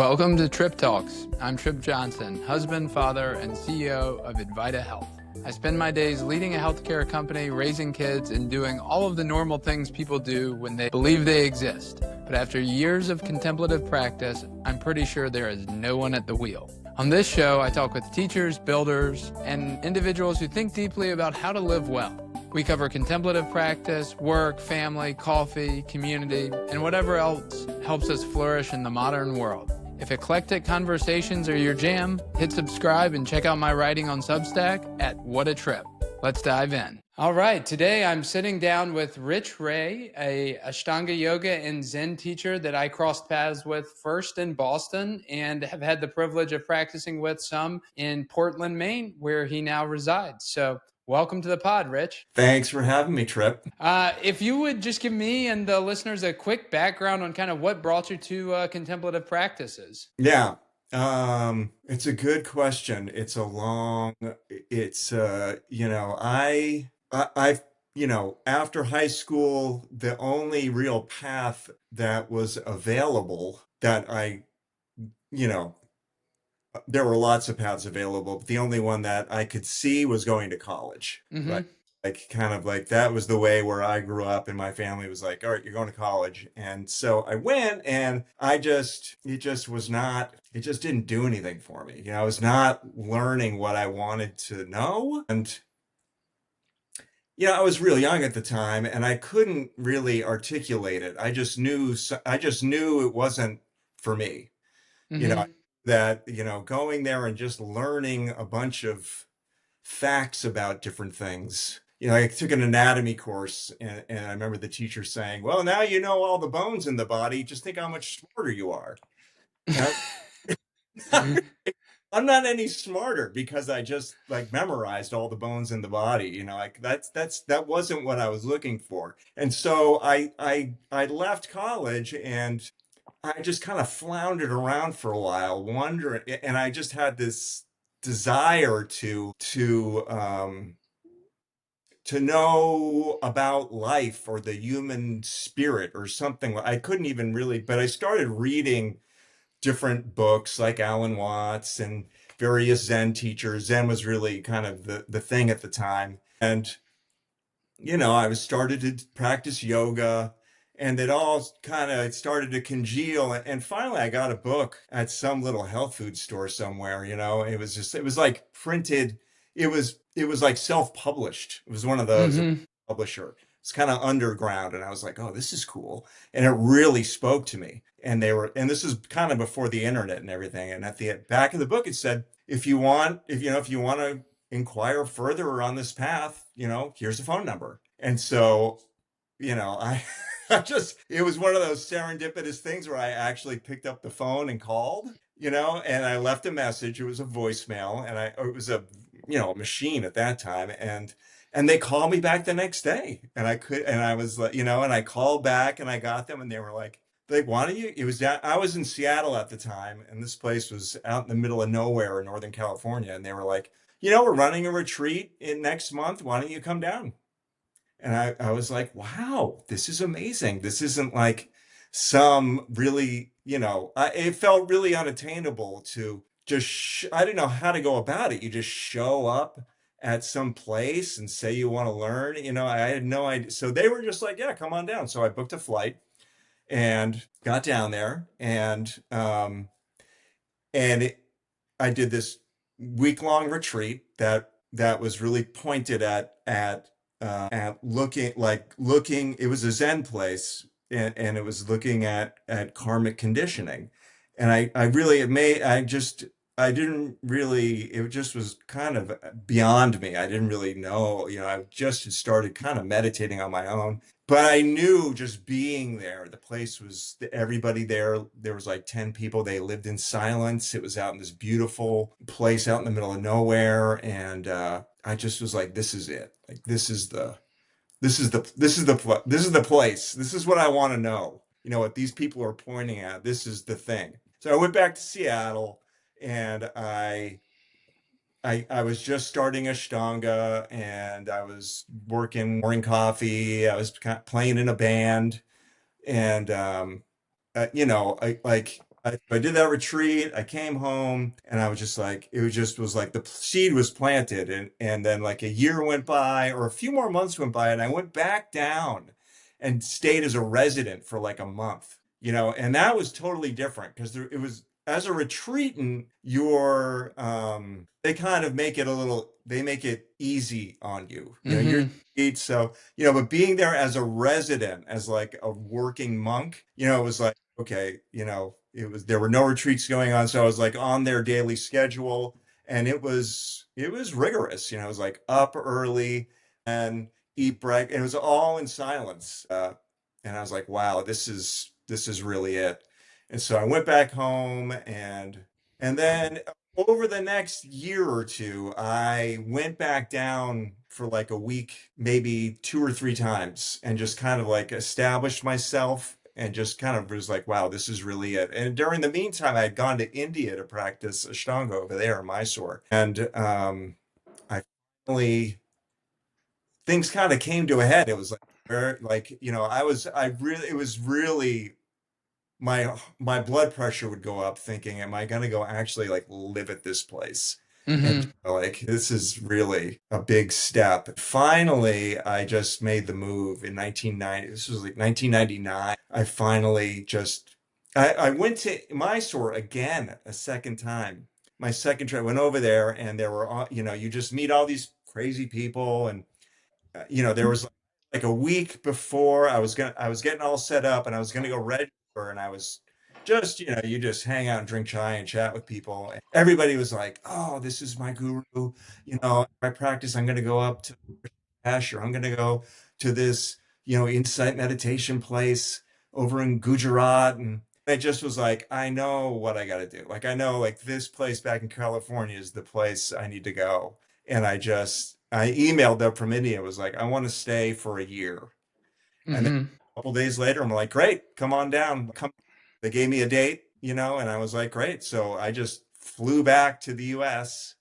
Welcome to Trip Talks. I'm Trip Johnson, husband, father, and CEO of Advita Health. I spend my days leading a healthcare company, raising kids, and doing all of the normal things people do when they believe they exist. But after years of contemplative practice, I'm pretty sure there is no one at the wheel. On this show, I talk with teachers, builders, and individuals who think deeply about how to live well. We cover contemplative practice, work, family, coffee, community, and whatever else helps us flourish in the modern world. If eclectic conversations are your jam, hit subscribe and check out my writing on Substack at What a Trip. Let's dive in. All right, today I'm sitting down with Rich Ray, a Ashtanga yoga and Zen teacher that I crossed paths with first in Boston and have had the privilege of practicing with some in Portland, Maine, where he now resides. So welcome to the pod, Rich. Thanks for having me, Trip. If you would just give me and the listeners a quick background on kind of what brought you to contemplative practices. Yeah, it's a good question. I've, after high school, the only real path that was available you know, there were lots of paths available, but the only one that I could see was going to college, right? Like kind of like that was the way where I grew up, and my family was like, all right, you're going to college. And so I went, and it just didn't do anything for me. I was not learning what I wanted to know. And I was real young at the time, and I couldn't really articulate it. I just knew it wasn't for me. That, going there and just learning a bunch of facts about different things. I took an anatomy course, and I remember the teacher saying, well, now you know all the bones in the body, just think how much smarter you are. I'm not any smarter because I just memorized all the bones in the body. That wasn't what I was looking for. And so I left college, and I just kind of floundered around for a while, wondering, and I just had this desire to know about life or the human spirit or something. I couldn't even really, but I started reading different books like Alan Watts and various Zen teachers. Zen was really kind of the thing at the time. And, I was started to practice yoga, and it all kind of started to congeal. And finally I got a book at some little health food store somewhere. It was like printed. It was like self-published. It was one of those publisher. It's kind of underground. And I was like, oh, this is cool. And it really spoke to me. And this is kind of before the internet and everything. And at the back of the book, it said, if you want to inquire further on this path, here's the phone number. And so, it was one of those serendipitous things where I actually picked up the phone and called, and I left a message. It was a voicemail, and it was a machine at that time. And they called me back the next day, and I was like, and I called back, and I got them, and they were like, why don't you, I was in Seattle at the time, and this place was out in the middle of nowhere in Northern California. And they were like, we're running a retreat next month. Why don't you come down? And I was like, wow, this is amazing. This isn't like some really, it felt really unattainable to just, I didn't know how to go about it. You just show up at some place and say you want to learn, I had no idea. So they were just like, yeah, come on down. So I booked a flight and got down there, and I did this week-long retreat that was really pointed at looking. It was a Zen place, and it was looking at karmic conditioning. And I didn't really, it just was kind of beyond me. I didn't really know, I just had started kind of meditating on my own. But I knew just being there, the place was, everybody there was like 10 people. They lived in silence. It was out in this beautiful place out in the middle of nowhere. And I just was like, this is it. Like, this is the place. This is what I want to know. What these people are pointing at. This is the thing. So I went back to Seattle, and I was just starting Ashtanga, and I was pouring coffee. I was playing in a band, and I did that retreat. I came home and I was just like, it was just was like the seed was planted, and then like a year went by or a few more months went by, and I went back down and stayed as a resident for like a month, and that was totally different because it was as a retreatant, they kind of make it they make it easy on you. You're Mm-hmm. so, but being there as a resident, as like a working monk, it was like, okay, there were no retreats going on, so I was like on their daily schedule, and it was rigorous. It was like up early and eat breakfast, and it was all in silence. And I was like, wow, this is really it. And so I went back home, and then over the next year or two, I went back down for like a week, maybe two or three times, and just kind of like established myself and just kind of was like, wow, this is really it. And during the meantime, I had gone to India to practice Ashtanga over there in Mysore. And I finally, things kind of came to a head. It was like, it was really my blood pressure would go up thinking, am I going to go actually like live at this place? And Mm-hmm. like, this is really a big step. Finally, I just made the move in 1990. This was like 1999. I finally just, I went to Mysore again a second time. My second trip, went over there, and there were, you just meet all these crazy people, and there was like a week before I was getting all set up, and I was gonna go register, and I was just, you just hang out and drink chai and chat with people. And everybody was like, "Oh, this is my guru. I practice. I'm gonna go up to Ash, or I'm gonna go to this, insight meditation place over in Gujarat." And I just was like, I know what I gotta do. Like, I know, like, this place back in California is the place I need to go. And I emailed up from India, was like, I want to stay for a year. And then Mm-hmm. a couple days later, I'm like, great, come on down. They gave me a date, and I was like, great. So I just flew back to the US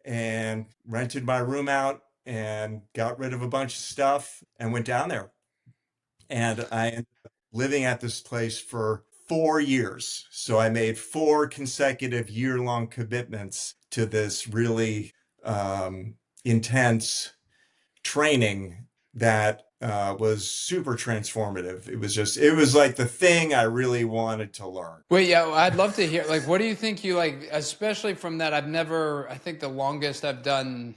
and rented my room out and got rid of a bunch of stuff and went down there. And I ended up living at this place for 4 years. So I made four consecutive year-long commitments to this really intense training that was super transformative. It was like the thing I really wanted to learn. Well, yeah, I'd love to hear. Like, what do you think you like, especially from that? I think the longest I've done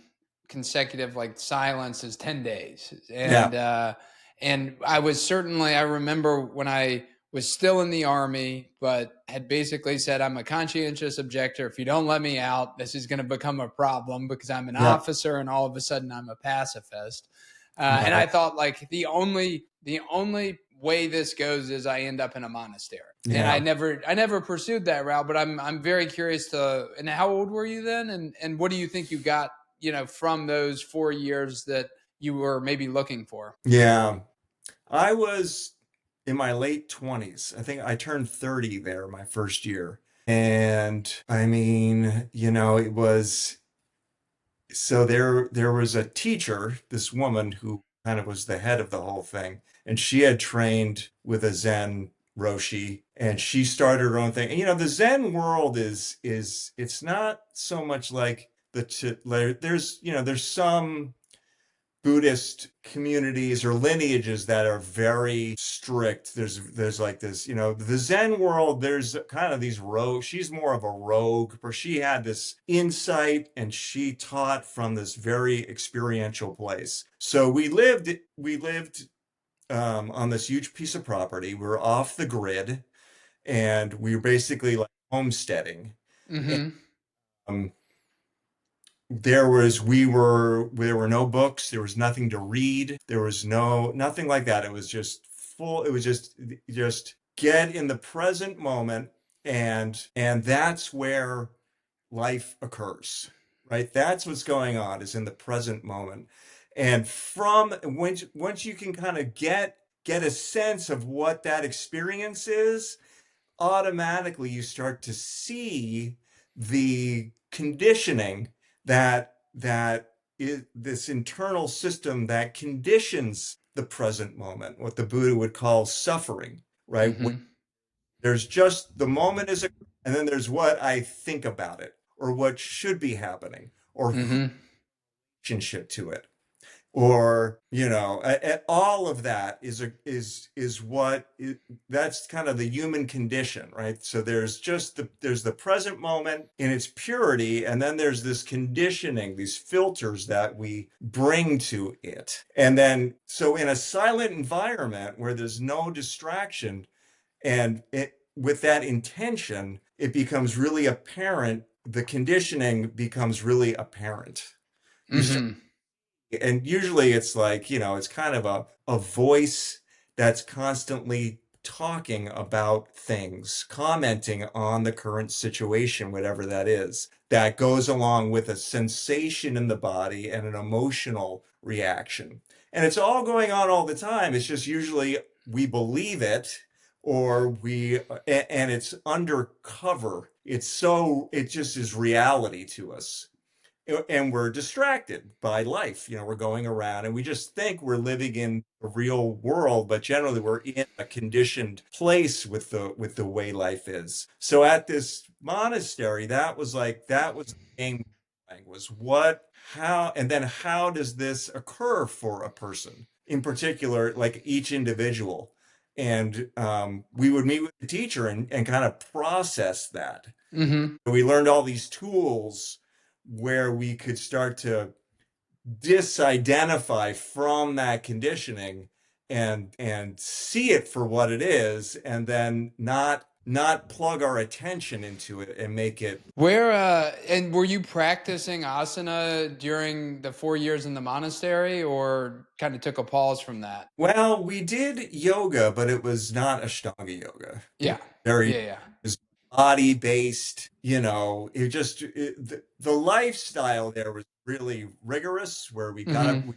consecutive like silence is 10 days. Yeah. And I remember when I was still in the army, but had basically said, I'm a conscientious objector. If you don't let me out, this is going to become a problem because I'm an Yeah. officer and all of a sudden I'm a pacifist. And I Right. thought like the only way this goes is I end up in a monastery. And I Yeah. never pursued that route, but I'm very curious to. And how old were you then? And what do you think you got, from those 4 years that you were maybe looking for? Yeah. I was in my late 20s. I think I turned 30 there my first year. And I mean, it was so there was a teacher, this woman who kind of was the head of the whole thing, and she had trained with a Zen Roshi, and she started her own thing. And the Zen world is it's not so much like there's some Buddhist communities or lineages that are very strict. There's like this, the Zen world, there's kind of these rogue, she's more of a rogue, where she had this insight and she taught from this very experiential place. So we lived on this huge piece of property. We were off the grid, and we were basically like homesteading. And, Mm-hmm. um, there were no books, there was nothing to read, there was nothing like that. It was just full, it was just get in the present moment, and that's where life occurs, right? That's what's going on, is in the present moment. And from once you can kind of get a sense of what that experience is, automatically you start to see the conditioning that is this internal system that conditions the present moment, what the Buddha would call suffering, right? Mm-hmm. There's just the moment is, and then there's what I think about it, or what should be happening, or Mm-hmm. relationship to it, or all of that is what that's kind of the human condition, right? So there's the present moment in its purity, and then there's this conditioning, these filters that we bring to it. And then so in a silent environment where there's no distraction, and with that intention, it becomes really apparent, the conditioning becomes really apparent. You start, Mm-hmm. and usually it's like, it's kind of a voice that's constantly talking about things, commenting on the current situation, whatever that is, that goes along with a sensation in the body and an emotional reaction. And it's all going on all the time. It's just usually we believe it, or and it's undercover. It just is reality to us, and we're distracted by life. We're going around and we just think we're living in a real world, but generally we're in a conditioned place with the way life is. So at this monastery, that was the main thing, was what, how, and then how does this occur for a person in particular, like each individual. And we would meet with the teacher and kind of process that. Mm-hmm. We learned all these tools where we could start to disidentify from that conditioning and see it for what it is, and then not plug our attention into it and make it. And were you practicing asana during the 4 years in the monastery, or kind of took a pause from that? Well, we did yoga, but it was not Ashtanga yoga. It Yeah. was very, Yeah. it Yeah. was body based. The lifestyle there was really rigorous, where we got Mm-hmm. up,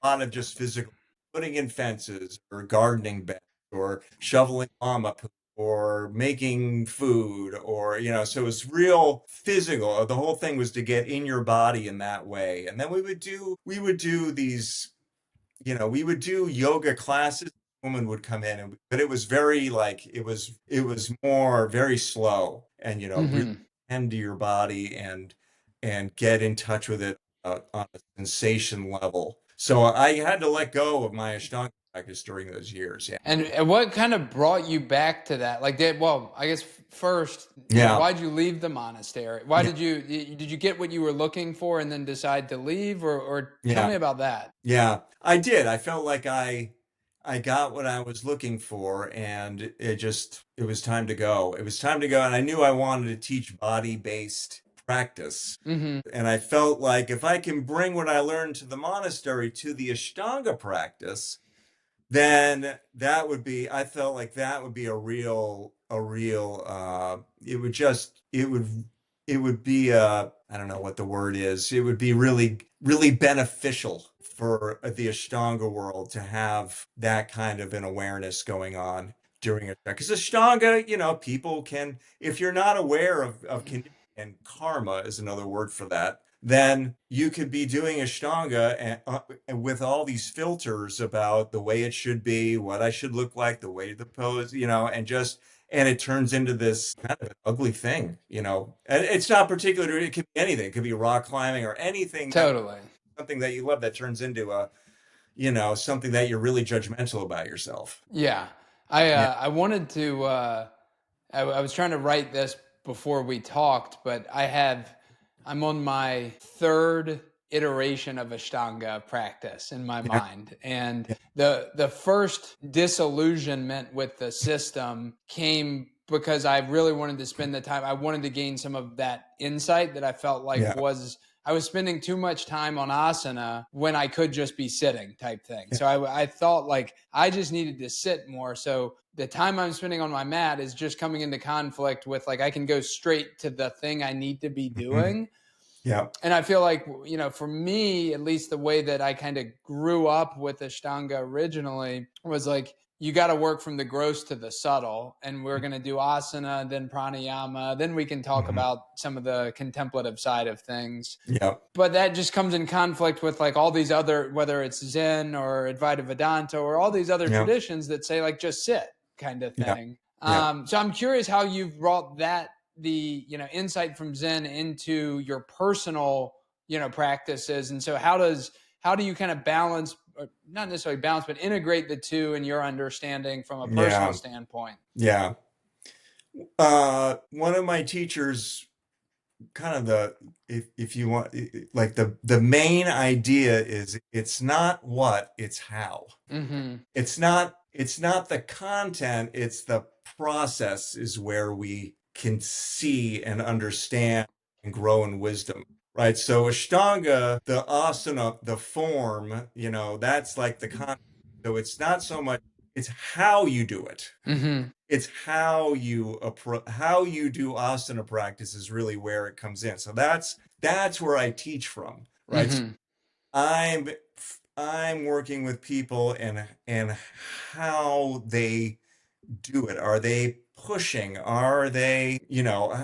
a lot of just physical, putting in fences or gardening beds or shoveling llama poop or making food, or so it was real physical. The whole thing was to get in your body in that way. And then we would do these, we would do yoga classes. Woman would come in, but it was very like, it was more very slow, and really Mm-hmm. tend to your body and get in touch with it on a sensation level. So I had to let go of my Ashtanga practice during those years. Yeah. And what kind of brought you back to that? Like, well, I guess first, Yeah. why'd you leave the monastery? Why Yeah. did you get what you were looking for and then decide to leave, or tell Yeah. me about that? Yeah. I did. I felt like I got what I was looking for, and it was time to go. It was time to go, and I knew I wanted to teach body-based practice. Mm-hmm. And I felt like if I can bring what I learned to the monastery to the Ashtanga practice, then I felt like that would be it would be, I don't know what the word is. It would be really, really beneficial for the Ashtanga world to have that kind of an awareness going on during it. Because Ashtanga, people can, if you're not aware of conditioning, and karma is another word for that, then you could be doing Ashtanga and with all these filters about the way it should be, what I should look like, the way the pose, and it turns into this kind of an ugly thing. And it's not particular. It could be anything. It could be rock climbing or anything, Totally. something that you love that turns into something that you're really judgmental about yourself. Yeah. Yeah. I wanted to I was trying to write this before we talked, but I'm on my third iteration of Ashtanga practice in my Yeah. mind. And Yeah. the first disillusionment with the system came because I really wanted to spend the time. I wanted to gain some of that insight that I felt like Yeah. I was spending too much time on asana when I could just be sitting type thing. So I thought like I just needed to sit more. So the time I'm spending on my mat is just coming into conflict with like I can go straight to the thing I need to be Mhm. doing. Yeah. And I feel like, for me, at least the way that I kind of grew up with Ashtanga originally was like, you got to work from the gross to the subtle. And we're going to do asana, then pranayama, then we can talk Mhm. about some of the contemplative side of things. Yeah. But that just comes in conflict with like all these other, whether it's Zen or Advaita Vedanta or all these other Yeah. traditions that say like just sit kind of Yeah. thing. Yeah. So I'm curious how you've brought the insight from Zen into your personal practices. And so how do you kind of balance, or not necessarily balance, but integrate the two in your understanding from a personal Yeah. standpoint? Yeah. One of my teachers, kind of if you want, like the main idea is it's not what, it's how. Mm-hmm. It's not the content, it's the process is where we can see and understand and grow in wisdom. Right. So Ashtanga, the asana, the form, that's like the content. So it's not so much, it's how you do it. Mm-hmm. It's how you do asana practice is really where it comes in. So that's where I teach from, right? So Mm-hmm. I'm I'm working with people and how they do it. Are they pushing? Are they,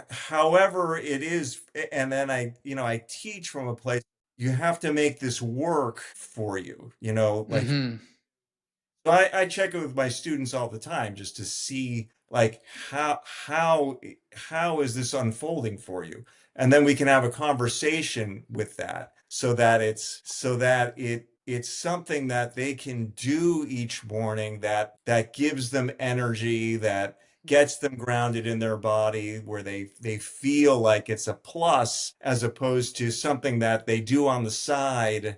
however it is, and then I teach from a place you have to make this work for you, like Mm-hmm. so I check it with my students all the time just to see like how is this unfolding for you? And then we can have a conversation with that so that it's something that they can do each morning that gives them energy, that gets them grounded in their body, where they feel like it's a plus as opposed to something that they do on the side.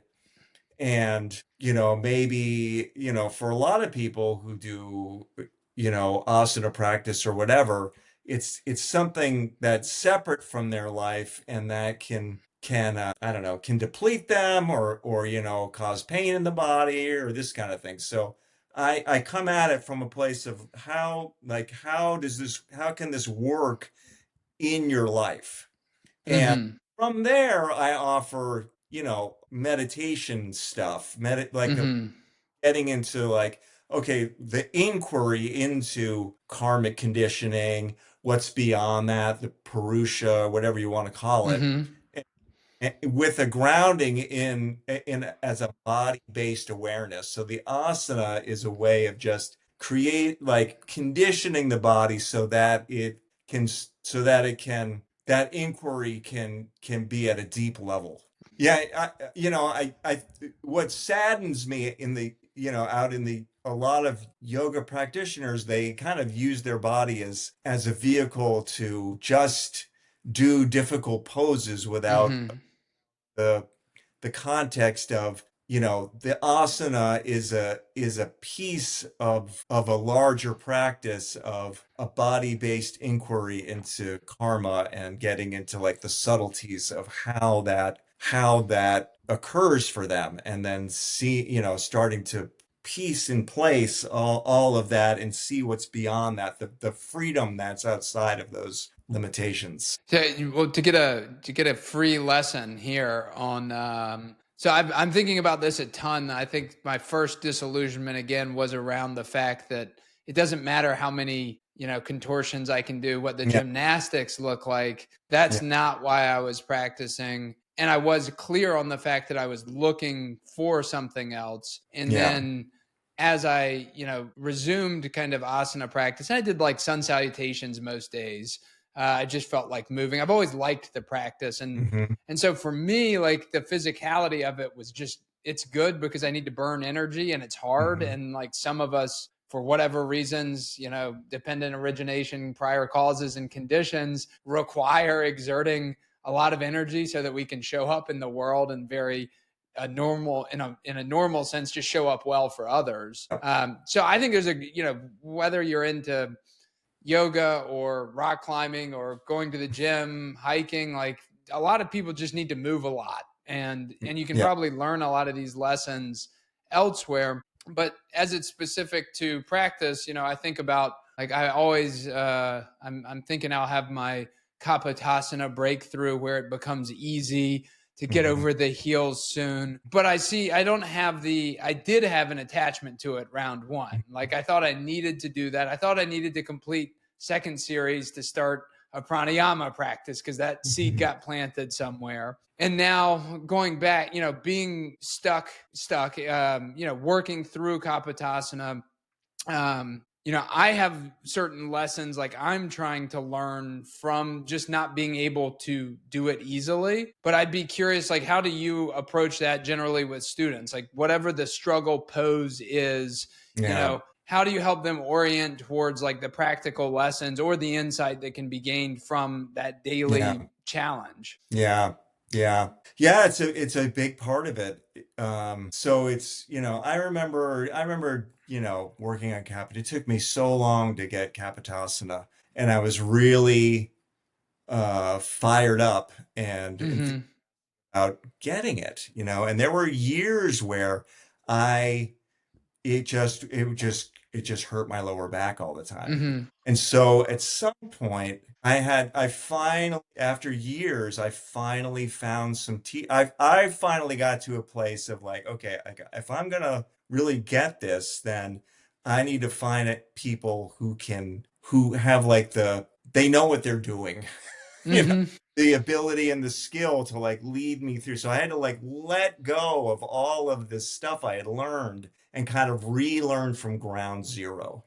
And, maybe, for a lot of people who do, asana practice or whatever, it's something that's separate from their life and that can I don't know, can deplete them or cause pain in the body or this kind of thing. So I come at it from a place of how can this work in your life? And Mm-hmm. from there, I offer, meditation stuff, Mm-hmm. getting into like, okay, the inquiry into karmic conditioning, what's beyond that, the Purusha, whatever you want to call it, Mm-hmm. with a grounding in as a body-based awareness. So the asana is a way of just create like conditioning the body can that inquiry can be at a deep level. Yeah, I what saddens me in the out in the a lot of yoga practitioners, they kind of use their body as a vehicle to just do difficult poses without Mm-hmm. the the context of the asana is a piece of a larger practice of a body-based inquiry into karma and getting into like the subtleties of how that occurs for them, and then starting to piece in place all of that and see what's beyond that, the freedom that's outside of those limitations. Well, to get a free lesson here on, so I'm thinking about this a ton. I think my first disillusionment again was around the fact that it doesn't matter how many contortions I can do, what the Yeah, gymnastics look like. That's yeah. not why I was practicing, and I was clear on the fact that I was looking for something else. And Yeah. then as I resumed kind of asana practice, and I did like sun salutations most days. I just felt like moving. I've always liked the practice, and Hmm. and so for me, like the physicality of it was just it's good because I need to burn energy and it's hard. Hmm. And like some of us, for whatever reasons, dependent origination, prior causes, and conditions require exerting a lot of energy so that we can show up in the world and very a normal in a normal sense just show up well for others. So I think there's whether you're into yoga or rock climbing or going to the gym, hiking, like a lot of people just need to move a lot. And you can Yeah. probably learn a lot of these lessons elsewhere. But as it's specific to practice, I think about like I always I'm thinking I'll have my kapatasana breakthrough where it becomes easy to get Hmm. over the heels soon. But I did have an attachment to it round one. Like I thought I needed to do that. I thought I needed to complete second series to start a pranayama practice because that seed Hmm. got planted somewhere. And now going back, being stuck, working through kapatasana, I have certain lessons like I'm trying to learn from just not being able to do it easily. But I'd be curious, like, how do you approach that generally with students? Like, whatever the struggle pose is, Yeah. how do you help them orient towards like the practical lessons or the insight that can be gained from that Yeah. daily challenge? Yeah. Yeah. Yeah, it's a big part of it. So it's, I remember, working on Kappa. It took me so long to get Kapitasana, and I was really fired up and Mm-hmm. about getting it, and there were years where I it just hurt my lower back all the time. Mm-hmm. And so at some point I finally, after years, I finally found I finally got to a place of like, okay, if I'm gonna really get this, then I need to find people who have like they know what they're doing. you know, Mm-hmm. the ability and the skill to like lead me through. So I had to like let go of all of this stuff I had learned and kind of relearn from ground zero.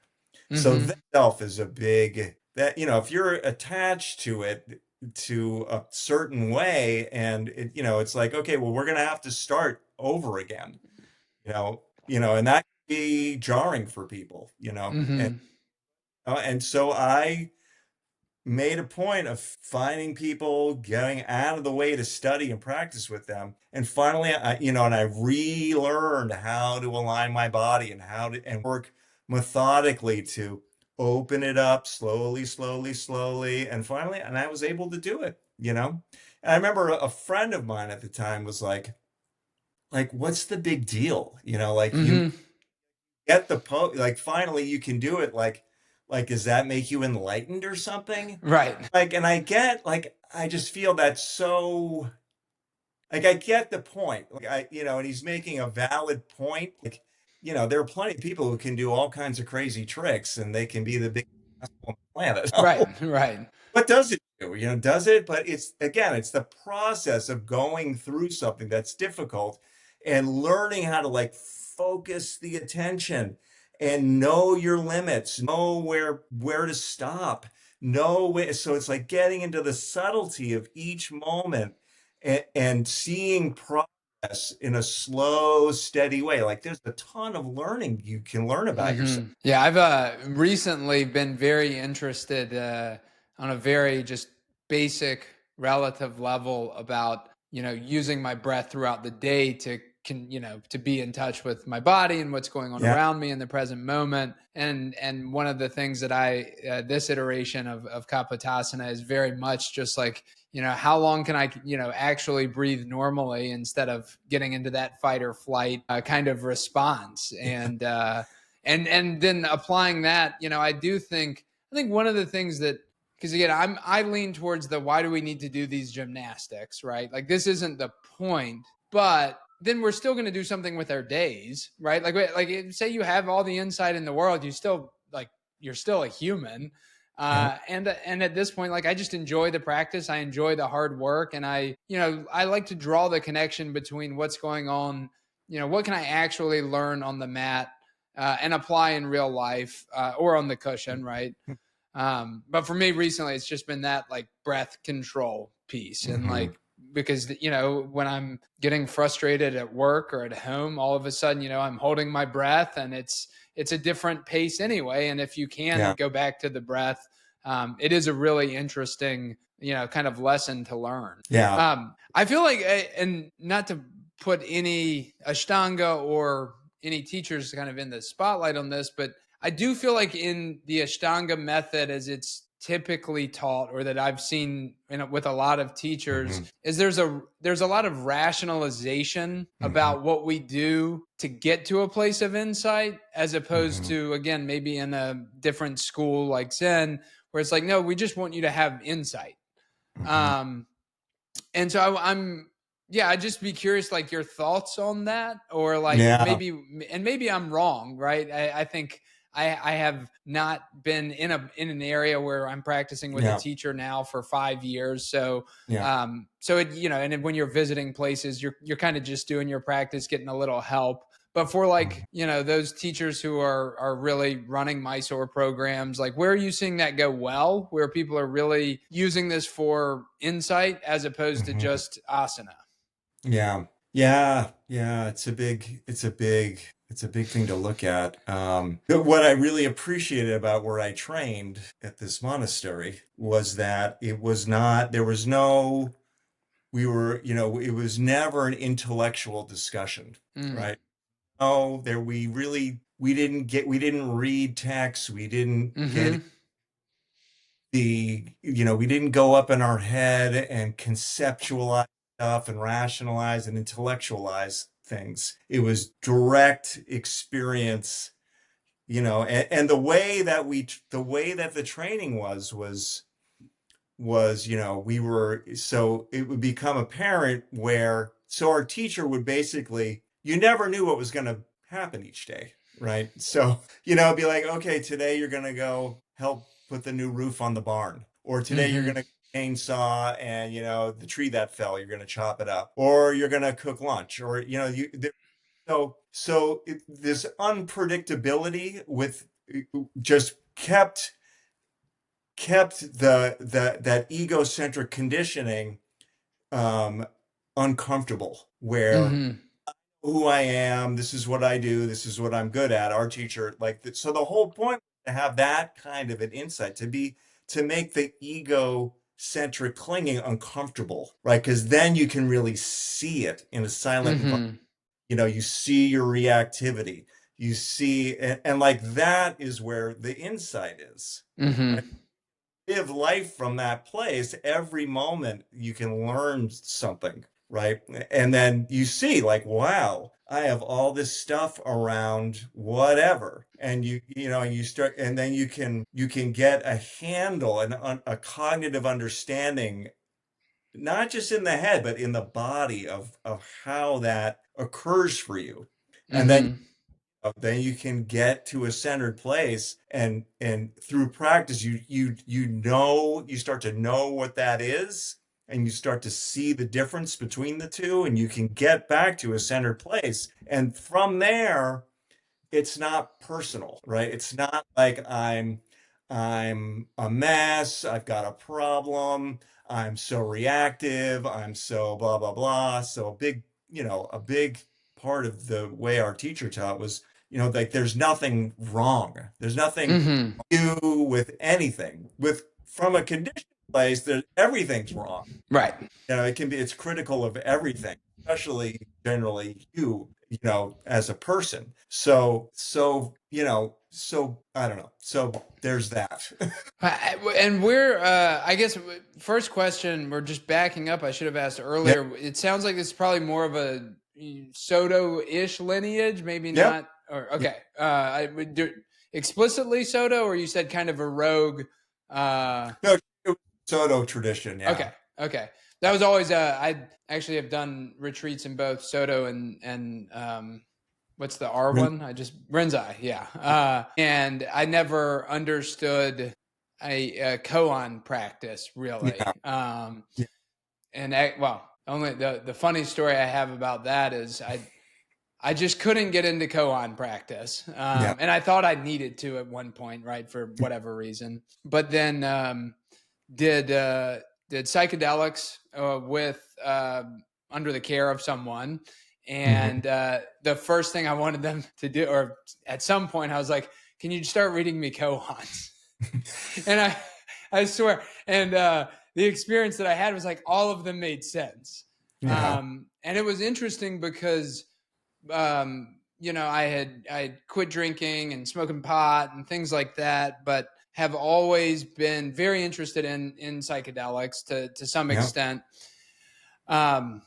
So Mm-hmm. that itself is a big that, if you're attached to it to a certain way, and it's like, okay, well, we're gonna have to start over again, and that can be jarring for people, Mm-hmm. and so I made a point of finding people, getting out of the way to study and practice with them. And finally, and I relearned how to align my body and how to and work methodically to open it up slowly, slowly, slowly. And finally, and I was able to do it. And I remember a friend of mine at the time was like, what's the big deal? Like you Mm-hmm. get like finally you can do it. Like, does that make you enlightened or something? Right. Like, and I just feel that's so, like, I get the point. Like, and he's making a valid point. Like, there are plenty of people who can do all kinds of crazy tricks and they can be the biggest asshole on the planet. Right. Right. What does it do? Does it? But it's the process of going through something that's difficult and learning how to like focus the attention and know your limits, know where to stop, know where. So it's like getting into the subtlety of each moment and seeing progress in a slow, steady way. Like there's a ton of learning you can learn about yourself. Yeah, I've recently been very interested on a very just basic relative level about using my breath throughout the day to to be in touch with my body and what's going on Yeah. around me in the present moment. And one of the things that I this iteration of Kapotasana is very much just like how long can I actually breathe normally instead of getting into that fight or flight kind of response and then applying that, I think one of the things that, because again, I lean towards the why do we need to do these gymnastics, right? Like this isn't the point, but then we're still going to do something with our days, right? Like say you have all the insight in the world, you're still a human. Yeah. And at this point, like I just enjoy the practice, I enjoy the hard work, and I like to draw the connection between what's going on, what can I actually learn on the mat and apply in real life or on the cushion, right? But for me recently, it's just been that like breath control piece. And Hmm. like, because, when I'm getting frustrated at work or at home, all of a sudden, I'm holding my breath and it's a different pace anyway. And if you can Yeah. go back to the breath, it is a really interesting, kind of lesson to learn. Yeah. I feel like, and not to put any Ashtanga or any teachers kind of in the spotlight on this, but I do feel like in the Ashtanga method, as it's typically taught, or that I've seen with a lot of teachers, Hmm. is there's a lot of rationalization Hmm. about what we do to get to a place of insight, as opposed Hmm. to, again, maybe in a different school like Zen, where it's like, no, we just want you to have insight. Hmm. Um, and so I'm yeah, I'd just be curious, like your thoughts on that, or like Yeah. maybe I'm wrong, right? I think I have not been in an area where I'm practicing with a Yeah. teacher now for 5 years. So Yeah. so it and then when you're visiting places, you're kind of just doing your practice, getting a little help. But for like, those teachers who are really running Mysore programs, like where are you seeing that go well, where people are really using this for insight as opposed to Mhm. just asana? Yeah. Yeah. It's a big thing to look at. But what I really appreciated about where I trained at this monastery was that it was not, there was no, we were, it was never an intellectual discussion, Mm. right? Oh, we didn't read text. We didn't get Mm-hmm. we didn't go up in our head and conceptualize stuff and rationalize and intellectualize things. It was direct experience, and the way that the training was, we were, so it would become apparent where, so our teacher would basically, you never knew what was going to happen each day, right? So, be like, okay, today you're going to go help put the new roof on the barn, or today you're Mm-hmm. going to chainsaw and, the tree that fell, you're going to chop it up, or you're going to cook lunch, or, this unpredictability with just kept that egocentric conditioning um uncomfortable, where Mm-hmm. who I am, this is what I do, this is what I'm good at. Our teacher, so the whole point was to have that kind of an insight, to make the egocentric clinging uncomfortable, right? Because then you can really see it in a silent environment. Mm-hmm. You see your reactivity, you see, and like that is where the insight is, Mm-hmm. right? Live life from that place. Every moment you can learn something, right? And then you see, like, wow, I have all this stuff around whatever. And you start, and then you can get a handle and a cognitive understanding, not just in the head, but in the body of how that occurs for you. And Mm-hmm. then you can get to a centered place, and through practice you start to know what that is, and you start to see the difference between the two, and you can get back to a centered place, and from there it's not personal, right? It's not like I'm a mess, I've got a problem, I'm so reactive, I'm so blah blah blah. So a big part of the way our teacher taught was, like, there's nothing wrong. There's nothing Mm-hmm. you with anything. With From a conditioned place, there everything's wrong. Right. It's critical of everything, especially generally as a person. So I don't know. So there's that. And I guess, first question, we're just backing up. I should have asked Yep. earlier. It sounds like it's probably more of a Soto-ish lineage, maybe Yep. not. Or okay, I would do explicitly Soto, or you said kind of a rogue. Uh, No, Soto tradition. okay, Yeah. okay. That was always. I actually have done retreats in both Soto and what's the R Rin- one? I just Rinzai, yeah. And I never understood a koan practice really. Yeah. Yeah. And well, only the funny story I have about that is I just couldn't get into koan practice, Yeah. and I thought I needed to at one point, right, for whatever reason. But then did uh, did psychedelics with under the care of someone, Mhm. and the first thing I wanted them to do, or at some point, I was like, "Can you start reading me koans?" And I swear, and the experience that I had was like all of them made sense, Yeah. and it was interesting because I had quit drinking and smoking pot and things like that, but have always been very interested in psychedelics to some Yeah. extent. Um,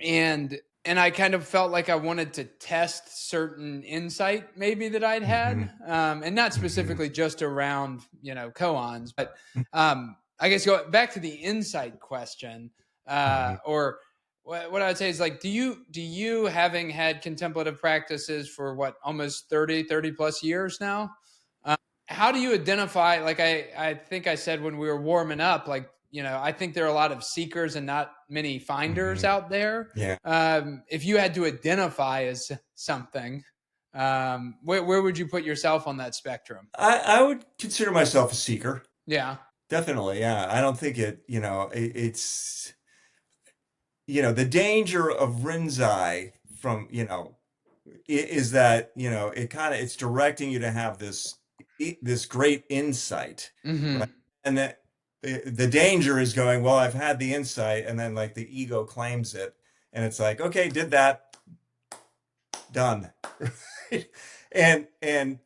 and I kind of felt like I wanted to test certain insight maybe that I'd Hmm. had, and not Hmm. specifically just around koans, but I guess go back to the insight question, Hmm. or what I would say is like, do you having had contemplative practices for what, almost 30 plus years now? Uh, how do you identify, like I think I said when we were warming up, like I think there are a lot of seekers and not many finders out there. Yeah. If you had to identify as something, where would you put yourself on that spectrum? I would consider myself a seeker. Yeah. Definitely. Yeah. I don't think it's, the danger of Rinzai from, is that, it's directing you to have this great insight, right? Mm-hmm. And that the danger is going, well, I've had the insight, and then like the ego claims it, and it's like, okay, did that, done. And I'm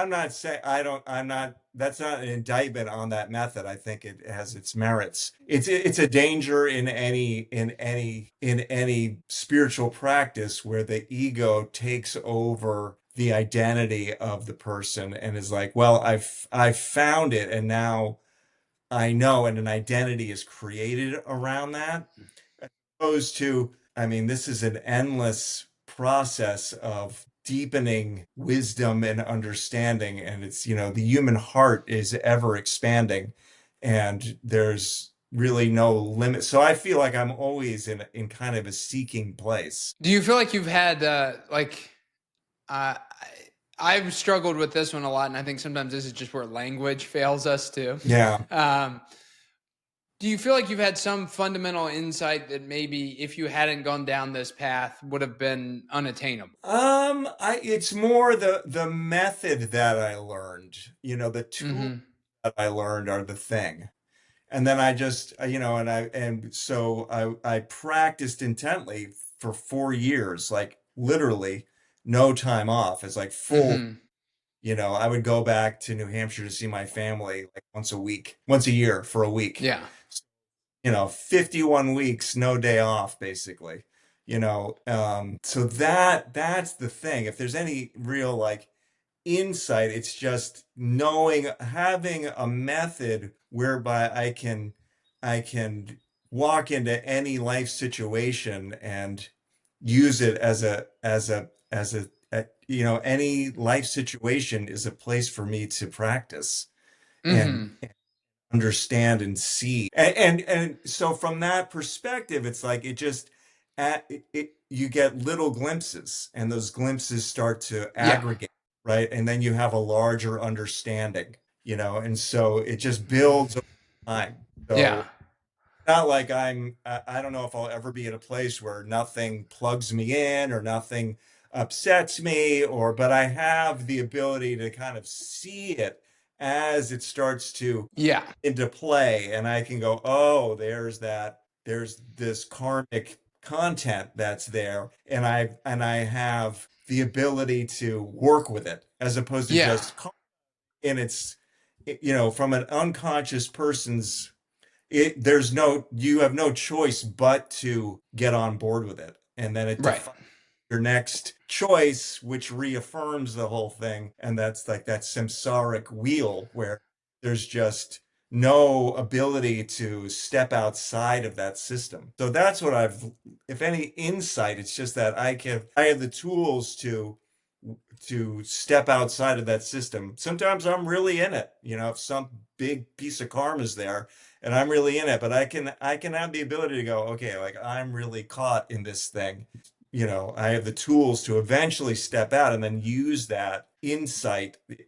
not saying I'm not that's not an indictment on that method. I think it has its merits. It's a danger in any spiritual practice where the ego takes over the identity of the person and is like, well, I've found it, and now I know, and an identity is created around that, opposed to, I mean, this is an endless process of deepening wisdom and understanding. And it's, the human heart is ever expanding, and there's really no limit. So I feel like I'm always in kind of a seeking place. Do you feel like you've had uh, I've struggled with this one a lot, and I think sometimes this is just where language fails us too. Yeah. Do you feel like you've had some fundamental insight that maybe if you hadn't gone down this path would have been unattainable? It's more the method that I learned, the tools Mm-hmm. that I learned are the thing. And then I just, and so I practiced intently for 4 years, like literally no time off. It's like full, Mm-hmm. I would go back to New Hampshire to see my family like once a year for a week. Yeah. 51 weeks, no day off, basically. So that's the thing. If there's any real like insight, it's just having a method whereby I can walk into any life situation and use it any life situation is a place for me to practice and Mm-hmm. understand and see. And so from that perspective, it's like you get little glimpses, and those glimpses start to Yeah. aggregate, right? And then you have a larger understanding, and so it just builds over time. Yeah. So not like I don't know if I'll ever be at a place where nothing plugs me in or nothing upsets me, but I have the ability to kind of see it as it starts to Yeah. into play, and I can go, oh, there's this karmic content that's there, and I have the ability to work with it as opposed to Yeah. just and it's from an unconscious person's you have no choice but to get on board with it, and then it Right. defines your next choice, which reaffirms the whole thing. And that's like that samsaric wheel where there's just no ability to step outside of that system. So that's what if any insight, it's just that I have the tools to step outside of that system. Sometimes I'm really in it, if some big piece of karma is there and I'm really in it, but I can have the ability to go, okay, like I'm really caught in this thing. I have the tools to eventually step out and then use that insight in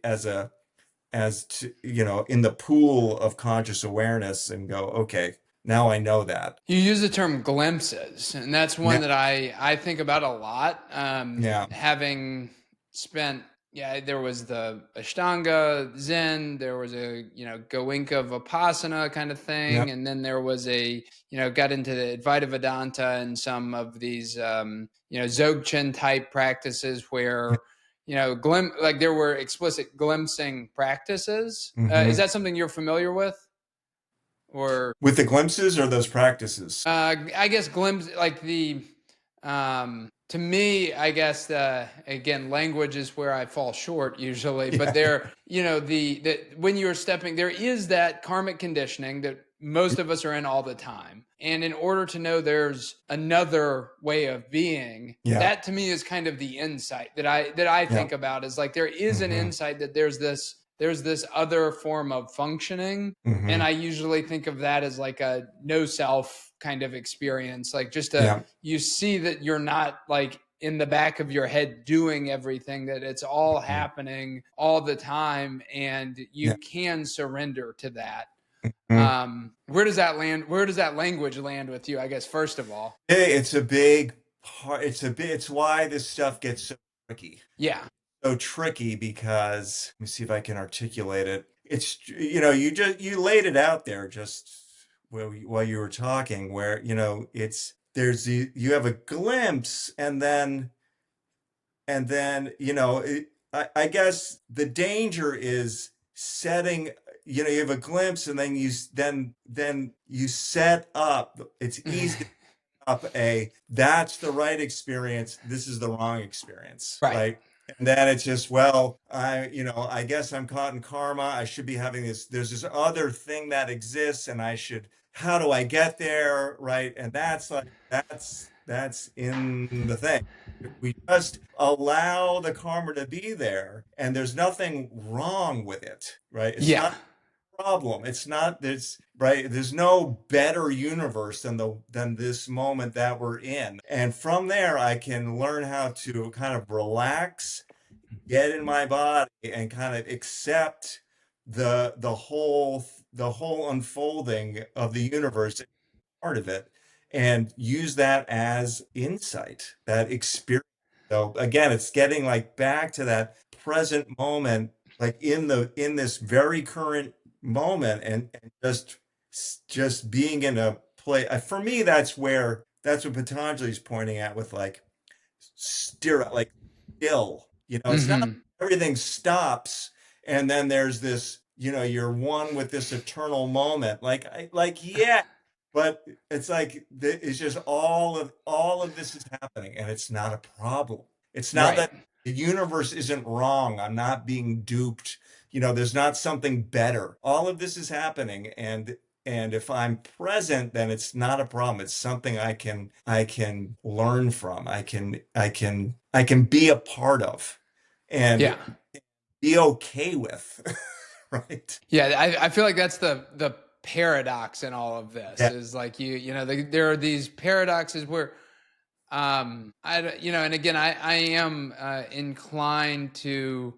the pool of conscious awareness and go, okay, now I know that. You use the term glimpses, and that's one Now, that I think about a lot. yeah, Having spent, yeah, there was the Ashtanga Zen, there was a Goenka Vipassana kind of yeah, thing, and then there was got into the Advaita Vedanta and some of these Dzogchen type practices where like there were explicit glimpsing practices. Is hmm that something you're familiar with, or? with the glimpses or those practices? I guess glimpse like to me, I guess again, language is where I fall short usually. But Yeah, there, the when you're stepping, there is that karmic conditioning that most of us are in all the time. And in order to know there's another way of being, yeah, that to me is kind of the insight that I yeah, think about is like there is an hmm insight that there's this there's this other form of functioning. And Hmm. I usually think of that as like a no self kind of experience. Like just Yeah. you see that you're not like in the back of your head doing everything, that it's all Mhm. happening all the time. And you Yeah. can surrender to that. Mhm. Where does that land? Where does that language land with you? I guess, first of all. Hey, it's a big part. It's why this stuff gets so tricky. Yeah. So tricky because let me see if I can articulate it. You laid it out there just while you were talking, where you have a glimpse, and then I guess the danger is setting. You have a glimpse, and then you set up. It's easy up that's the right experience, this is the wrong experience, Right. right? And then it's just, well, I guess I'm caught in karma, I should be having this, there's this other thing that exists, and how do I get there, right? And that's like that's in the thing. If we just allow the karma to be there, and there's nothing wrong with it, right? It's Yeah. not problem. It's not there's right. There's no better universe than this moment that we're in. And from there, I can learn how to kind of relax, get in my body, and kind of accept the whole unfolding of the universe, part of it, and use that as insight, that experience. So again, it's getting like back to that present moment, like in this very current moment, and just being in a place. For me, that's what Patanjali is pointing at with like still. It's not Mm-hmm. everything stops, and then there's this, you're one with this eternal moment. Yeah, but it's like it's just all of this is happening, and it's not a problem. It's not Right. that the universe isn't wrong. I'm not being duped. There's not something better. All of this is happening, and if I'm present, then it's not a problem. It's something I can learn from. I can be a part of, and Yeah. be okay with. Right? Yeah. I feel like that's the paradox in all of this Yeah. is like there are these paradoxes where and again, I am inclined to,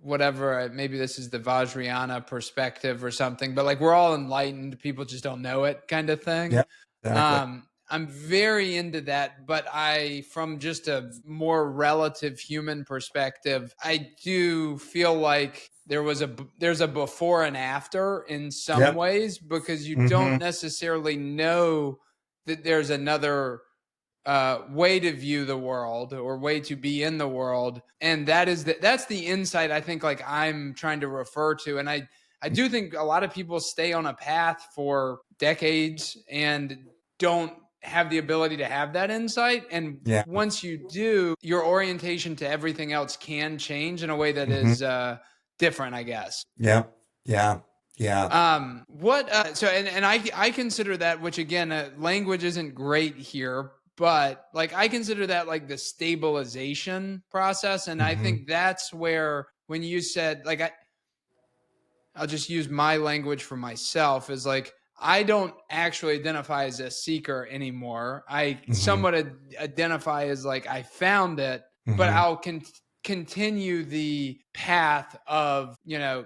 whatever, maybe this is the Vajrayana perspective or something, but like we're all enlightened, people just don't know it kind of thing. Yeah. Exactly. I'm very into that, but from just a more relative human perspective, I do feel like there's a before and after in some Yep. ways, because you don't Hmm. necessarily know that there's another way to view the world or way to be in the world, and that's the insight I think like I'm trying to refer to. And I do think a lot of people stay on a path for decades and don't have the ability to have that insight, and Yeah. once you do, your orientation to everything else can change in a way that Hmm. is different, I guess. Yeah. Yeah. Yeah. What so and I consider that, which again, language isn't great here, but like I consider that like the stabilization process, and I Hmm. think that's where, when you said like I'll just use my language for myself, is like I don't actually identify as a seeker anymore. I Hmm. somewhat identify as like I found it, but Hmm. I'll continue the path of,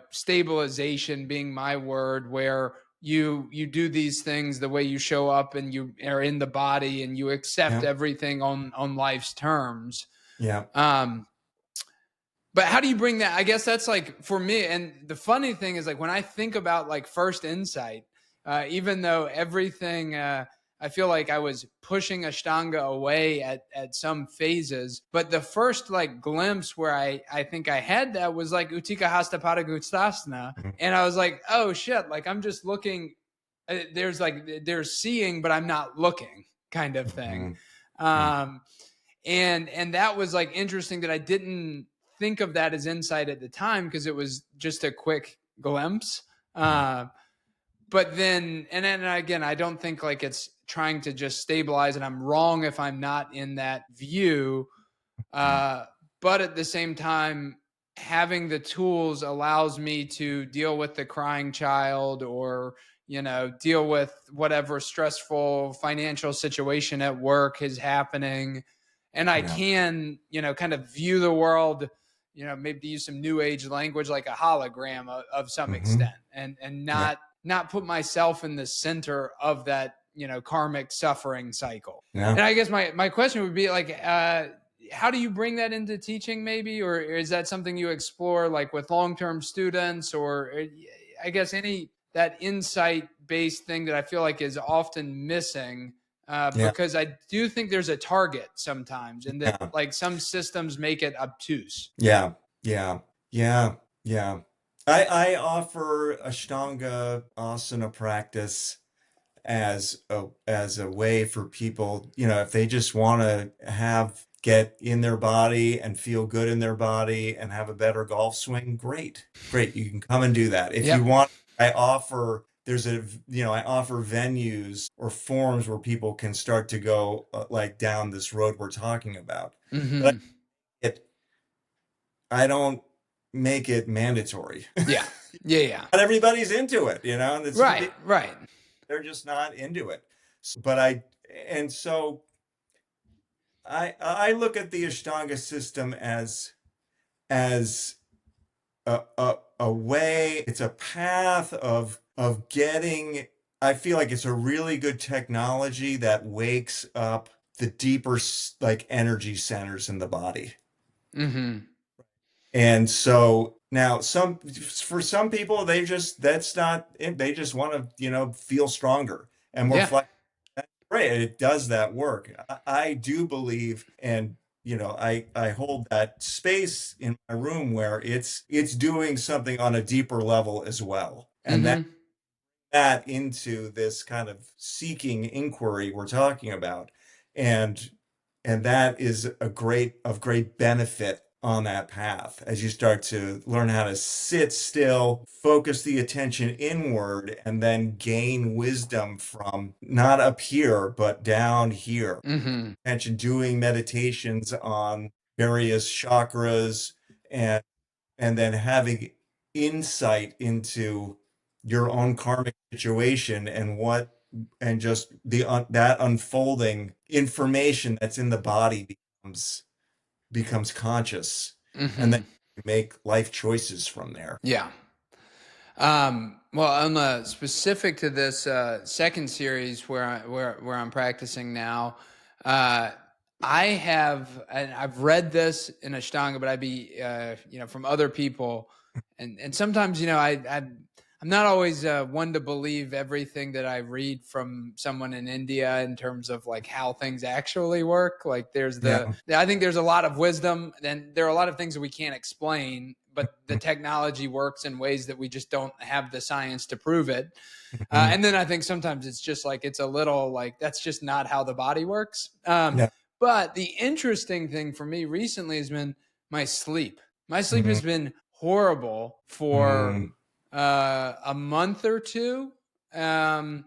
stabilization being my word, where you do these things the way you show up and you are in the body and you accept Yeah. everything on life's terms. Yeah. Um, but how do you bring that? I guess that's like for me. And the funny thing is, like, when I think about like first insight, even though everything, I feel like I was pushing Ashtanga away at some phases, but the first like glimpse where I think I had that was like Uttika Hasta Padagustasana. Mhm. And I was like, oh shit, like I'm just looking, there's seeing, but I'm not looking kind of thing. Mhm. Mhm. Um, and that was like interesting that I didn't think of that as insight at the time, because it was just a quick glimpse. Mhm. But then, and then again, I don't think like it's trying to just stabilize, and I'm wrong if I'm not in that view. Mhm. uh but at the same time, having the tools allows me to deal with the crying child, or deal with whatever stressful financial situation at work is happening, and I Yeah. can kind of view the world, maybe use some new age language, like a hologram of some Hmm. extent, and Yeah. not put myself in the center of that karmic suffering cycle. Yeah. And I guess my question would be like, how do you bring that into teaching, maybe, or is that something you explore like with long-term students, or I guess any that insight based thing that I feel like is often missing, Yeah. because I do think there's a target sometimes, and that Yeah. like some systems make it obtuse. Yeah. Yeah. Yeah. Yeah. I offer Ashtanga asana practice as a way for people, if they just want to get in their body and feel good in their body and have a better golf swing, great. Great. You can come and do that. If you Yep. want, I offer venues or forums where people can start to go like down this road we're talking about. But Hmm. I don't make it mandatory. Yeah. Yeah. Yeah. Not everybody's into it, and some Right. people, Right. they're just not into it. But and so I look at the Ashtanga system as a way, it's a path of getting. I feel like it's a really good technology that wakes up the deeper like energy centers in the body. Hmm. And so now for some people, that's not it. They just want to, feel stronger and more Yeah. flexible. Right, it does that work. I do believe, and I hold that space in my room where it's doing something on a deeper level as well, and Hmm. that into this kind of seeking inquiry we're talking about, and that is of great benefit on that path as you start to learn how to sit still, focus the attention inward, and then gain wisdom from not up here but down here. Hmm. Attention, doing meditations on various chakras, and then having insight into your own karmic situation and just that unfolding information that's in the body becomes conscious, and then Hmm. you make life choices from there. Yeah. Well, on specific to this second series where I'm practicing now, uh, I have, and I've read this in Ashtanga, but I'd be from other people, and sometimes I'm not always one to believe everything that I read from someone in India in terms of like how things actually work. Like Yeah. I think there's a lot of wisdom, and there are a lot of things that we can't explain, but the technology works in ways that we just don't have the science to prove it. Mhm. And then I think sometimes it's just like it's a little like that's just not how the body works. Yeah. But the interesting thing for me recently has been my sleep. My sleep Mhm. has been horrible for Mhm. a month or two. Um,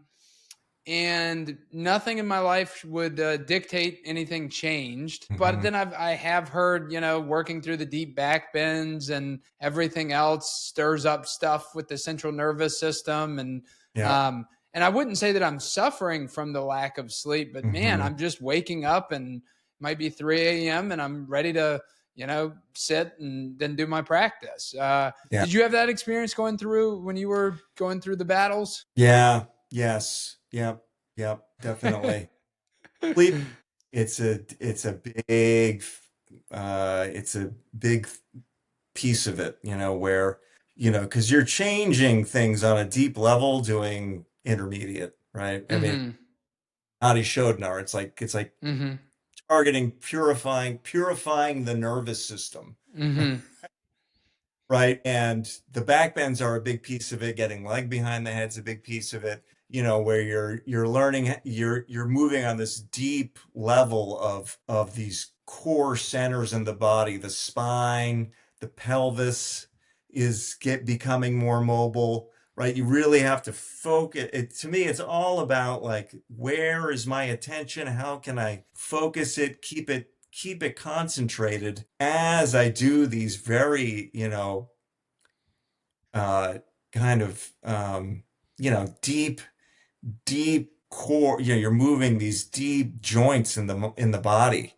and nothing in my life would dictate anything changed. But Mhm. then I have heard, working through the deep back bends and everything else stirs up stuff with the central nervous system, Yeah. um, and I wouldn't say that I'm suffering from the lack of sleep, but man, Mhm. I'm just waking up and it might be 3 a.m. and I'm ready to sit and then do my practice. Yeah. Did you have that experience going through when you were going through the battles? Yeah. Yes. Yep. Yep. Definitely. Sleep. It's a big piece of it, where, because you're changing things on a deep level doing intermediate, right? I mean, Hmm. Adi Shodhana, it's like Hmm. targeting, purifying the nervous system. Hmm. Right. And the backbends are a big piece of it. Getting leg behind the head's a big piece of it, where you're learning, you're moving on this deep level of these core centers in the body. The spine, the pelvis becoming more mobile, right? You really have to focus. To me, it's all about like, where is my attention? How can I focus it, keep it concentrated as I do these very, uh, kind of, deep, deep core, you're moving these deep joints in the body.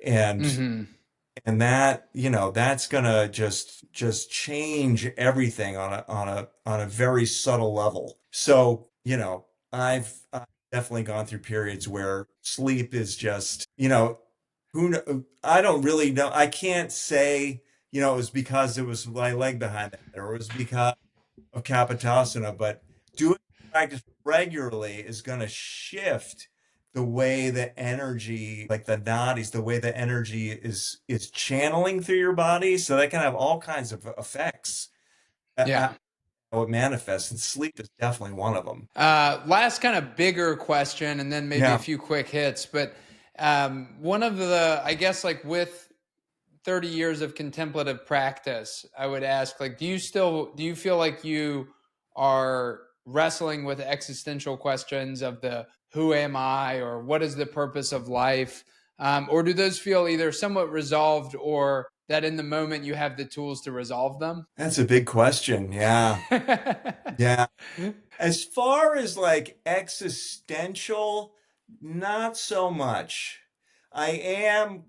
And Mm-hmm. that, that's gonna just change everything on a very subtle level. So, I've definitely gone through periods where sleep is just, I don't really know. I can't say, it was because it was my leg behind that, or it was because of Kapotasana, but doing practice regularly is going to shift the way the energy, like the nadis, the way the energy is channeling through your body. So that can have all kinds of effects. Yeah. How it manifests, and sleep is definitely one of them. Last kind of bigger question, and then maybe a Yeah, few quick hits. But one of the, I guess, like with 30 years of contemplative practice, I would ask, like, do you feel like you are wrestling with existential questions of the who am I or what is the purpose of life? Or do those feel either somewhat resolved or that in the moment you have the tools to resolve them? that's a big question. Yeah. Yeah. As far as like existential, not so much. I am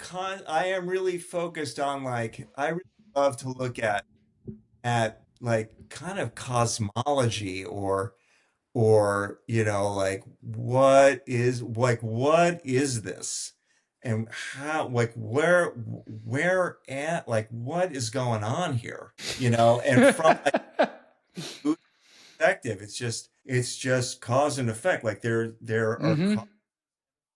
really focused on like I really love to look at like kind of cosmology or like what is this? And how like where at like what is going on here? And from like perspective, it's just cause and effect. Like there are cause Hmm. and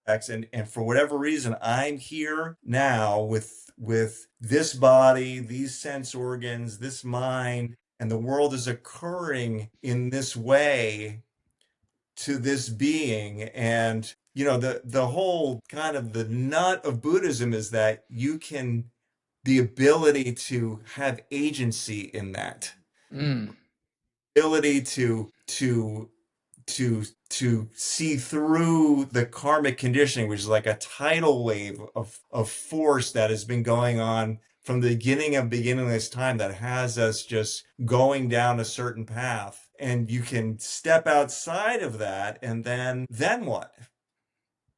effects, and for whatever reason, I'm here now with this body, these sense organs, this mind, and the world is occurring in this way to this being. And the whole kind of the nut of Buddhism is that you can the ability to have agency in that Mm. ability to see through the karmic conditioning, which is like a tidal wave of force that has been going on from the beginning of this time that has us just going down a certain path. And you can step outside of that, and then what?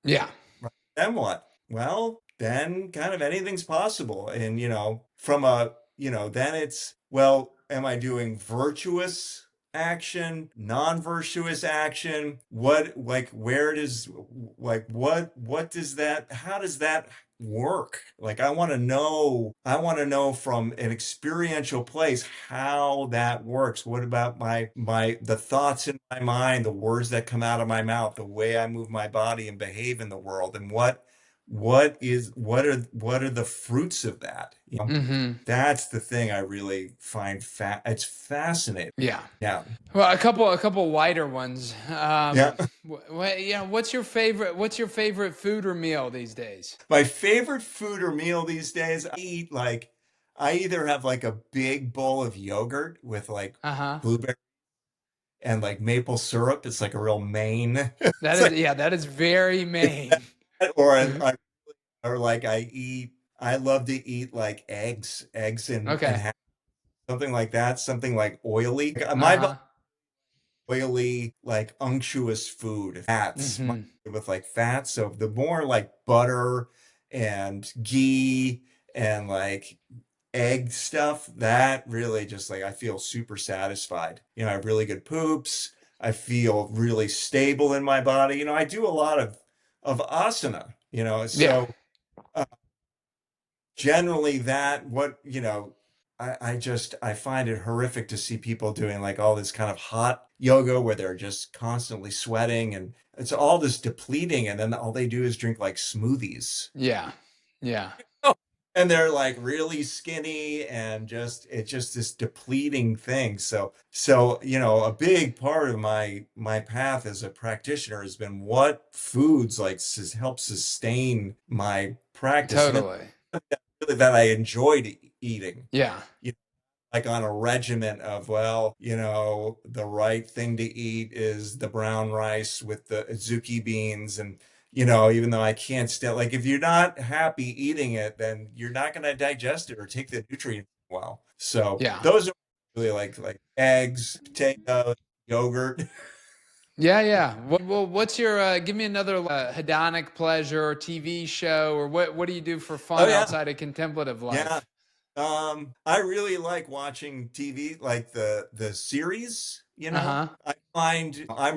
Yeah. Right. Then what? Well, then kind of anything's possible. And, from a, then it's, well, am I doing virtuous action, non-virtuous action? What, like, where does, like, what does that, how does that work? Like, I want to know from an experiential place how that works. What about the thoughts in my mind, the words that come out of my mouth, the way I move my body and behave in the world, and what are the fruits of that? Hmm. That's the thing I really find it's fascinating. Yeah. Yeah. Well, a couple lighter ones. Yeah. What's your favorite food or meal these days? My favorite food or meal these days, I either have like a big bowl of yogurt with like Uh huh. blueberry and like maple syrup. It's like a real main. That It's is, like yeah, that is very it's Maine. that, or like I love to eat like eggs and Okay. ham, something like that, something like oily. Uh My huh. oily, like unctuous food, fats Mm-hmm. with like fats. So the more like butter and ghee and like egg stuff, that really just like I feel super satisfied. I have really good poops. I feel really stable in my body. I do a lot of asana, Yeah. so uh, generally that what I find it horrific to see people doing like all this kind of hot yoga where they're just constantly sweating and it's all this depleting, and then all they do is drink like smoothies. Yeah. Yeah. Oh, and they're like really skinny and it's just this depleting thing. So a big part of my path as a practitioner has been what foods like help sustain my practice, and then Totally. really that I enjoyed eating. Yeah. You know, like on a regiment of, well, the right thing to eat is the brown rice with the azuki beans, and even though I can't stand, like, if you're not happy eating it, then you're not going to digest it or take the nutrients well. So Yeah. those are really like eggs, potatoes, yogurt. Yeah, yeah. Well, what's your give me another hedonic pleasure or TV show, or what do you do for Oh fun yeah. outside of contemplative Yeah. life? I really like watching TV, like the series, Uh-huh. I find I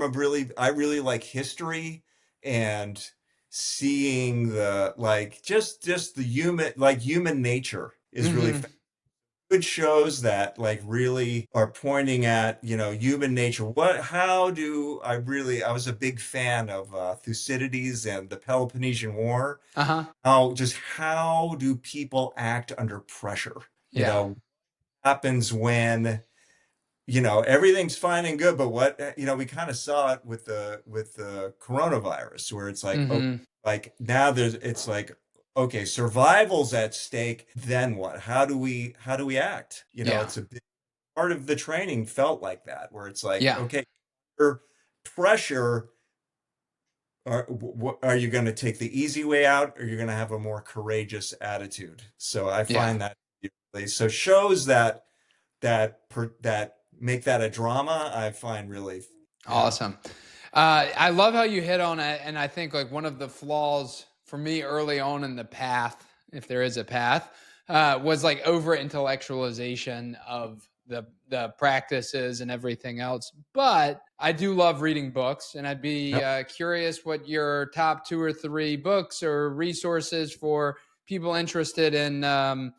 really like history and seeing the like just the human nature is really Mhm. good shows that like really are pointing at, human nature. I was a big fan of Thucydides and the Peloponnesian War. Uh-huh. How do people act under pressure? Yeah. Happens when everything's fine and good, but we kind of saw it with the coronavirus, where it's like, oh, Mhm. like now it's like, okay, survival's at stake, then what? How do we act? Yeah. It's a big part of the training felt like that, where it's like, Yeah. okay, under pressure, are you going to take the easy way out, or you're going to have a more courageous attitude? So I Yeah. find that so shows that make that a drama, I find really, yeah. Awesome. I love how you hit on it, and I think like one of the flaws for me early on in the path, if there is a path, was like over intellectualization of the practices and everything else. But I do love reading books, and I'd be Yep. curious what your top two or three books or resources for people interested in.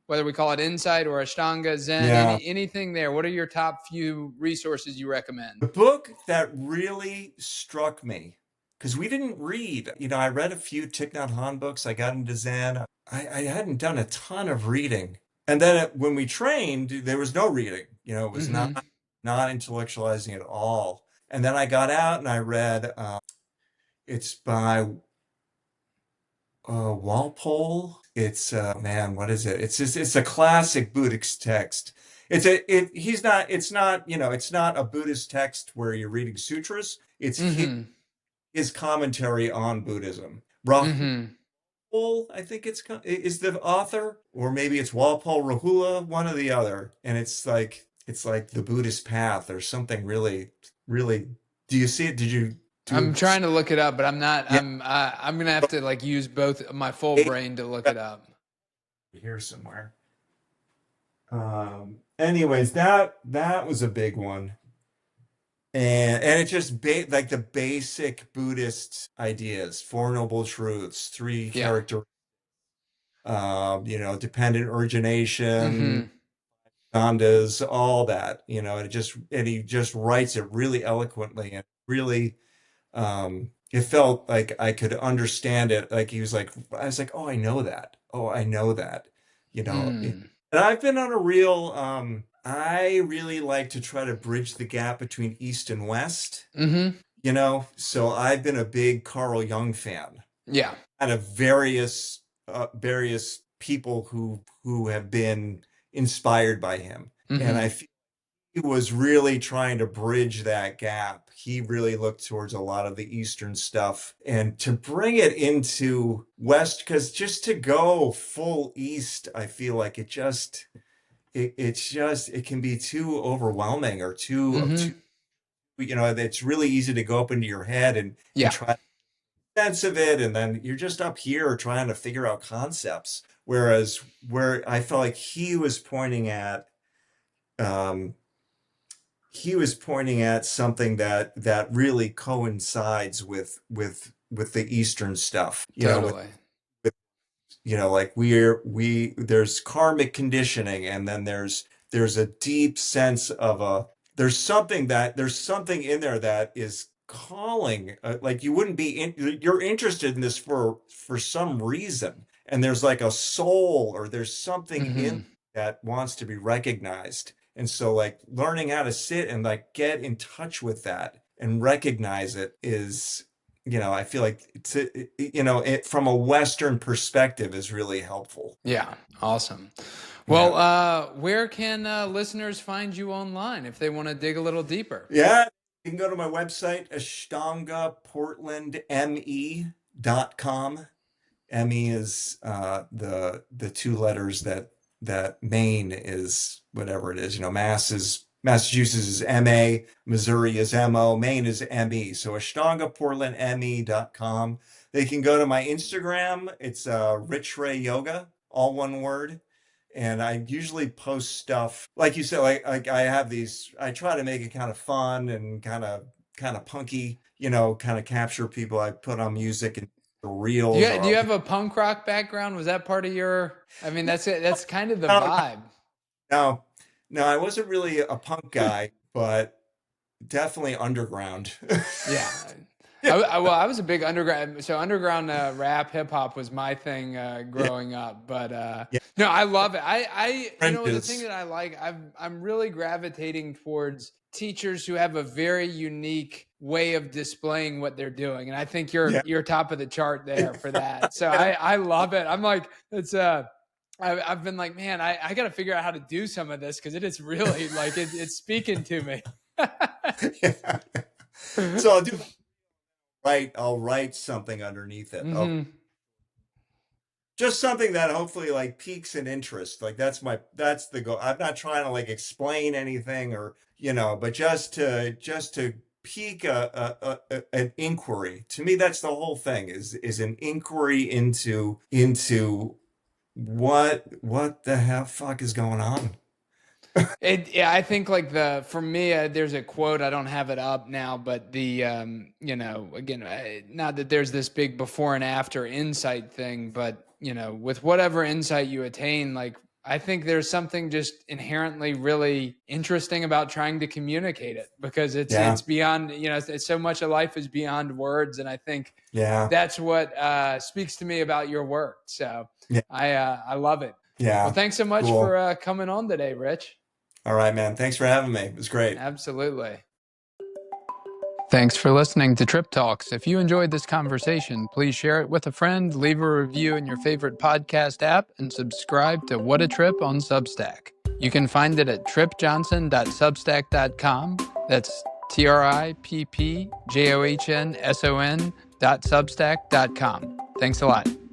Whether we call it insight or Ashtanga, Zen, Yeah. anything there. What are your top few resources you recommend? The book that really struck me, because we didn't read, I read a few Thich Nhat Hanh books. I got into Zen. I hadn't done a ton of reading. And then when we trained, there was no reading. It was not Mm-hmm. not intellectualizing at all. And then I got out and I read, it's by Walpole. It's man, what is it? It's a classic Buddhist text. It's not, it's not a Buddhist text where you're reading sutras. It's Mm-hmm. his commentary on Buddhism. Mm-hmm. Rahul, I think is the author, or maybe it's Walpole Rahula, one or the other. And it's like the Buddhist path or something really, really. Do you see it? Did you I'm do? trying to look it up, but I'm not. Yeah, I'm gonna have to like use both my full brain to look it up. here somewhere. Anyways, that was a big one. And it's just like the basic Buddhist ideas, Four Noble Truths, three Yeah. character, dependent origination, Mm-hmm. skandhas, all that, and he just writes it really eloquently and really, it felt like I could understand it. Like I was like, oh, I know that. Oh, I know that, you know. Mm. And I've been on a real, I really like to try to bridge the gap between East and West, Mm-hmm. so I've been a big Carl Jung fan, Yeah. out of various people who have been inspired by him. And Mm-hmm. I feel he was really trying to bridge that gap. He really looked towards a lot of the Eastern stuff and to bring it into West, because just to go full East, I feel like it can be too overwhelming or too, Mm-hmm. it's really easy to go up into your head and Yeah. try to make sense of it, and then you're just up here trying to figure out concepts. Whereas where I felt like um, he was pointing at something that really coincides with the Eastern stuff. Totally. Like there's karmic conditioning, and then there's a deep sense of there's something in there that is calling, like you wouldn't be you're interested in this for some reason, and there's like a soul, or there's something in Mm-hmm. that wants to be recognized. And so like learning how to sit and like get in touch with that and recognize it is, I feel like from a Western perspective is really helpful. Yeah. Awesome. Well, Yeah. where can listeners find you online if they want to dig a little deeper? Yeah. You can go to my website, ashtangaportlandme.com. ME is the two letters that Maine is whatever it is. Massachusetts is MA, Missouri is MO, Maine is ME. So ashtangaportlandme.com. They can go to my Instagram. It's Rich Ray Yoga, all one word. And I usually post stuff like you said, like I have these. I try to make it kind of fun and kind of punky, kind of capture people. I put on music and reels Do you or have a punk rock background? Was that part of your? I mean, that's it. That's kind of the no, vibe. no, no. I wasn't really a punk guy, but definitely underground. Yeah. Well, I was a big underground. So underground rap, hip hop was my thing Yeah, growing up. But yeah. no, I love it. The thing Fringes. that I like, I'm really gravitating towards teachers who have a very unique way of displaying what they're doing, and I think Yeah. you're top of the chart there for that. So I love it. I'm like, it's I've been like, man, I got to figure out how to do some of this because it is really like it's speaking to me. Yeah. So I'll write something underneath it. Oh, Hmm. just something that hopefully like piques an interest. Like that's the goal. I'm not trying to like explain anything or but just to pique an inquiry. To me, that's the whole thing is an inquiry into what the hell fuck is going on. Yeah, I think like for me, there's a quote. I don't have it up now, but again, not that there's this big before and after insight thing, but with whatever insight you attain, like I think there's something just inherently really interesting about trying to communicate it because Yeah, it's beyond, it's so much of life is beyond words, and I think yeah, that's what speaks to me about your work. So yeah, I love it. Well, yeah. thanks so much for Cool. coming on today, Rich. All right, man. Thanks for having me. It was great. Absolutely. Thanks for listening to Trip Talks. If you enjoyed this conversation, please share it with a friend, leave a review in your favorite podcast app, and subscribe to What a Trip on Substack. You can find it at tripjohnson.substack.com. That's TRIPPJOHNSON.substack.com. Thanks a lot.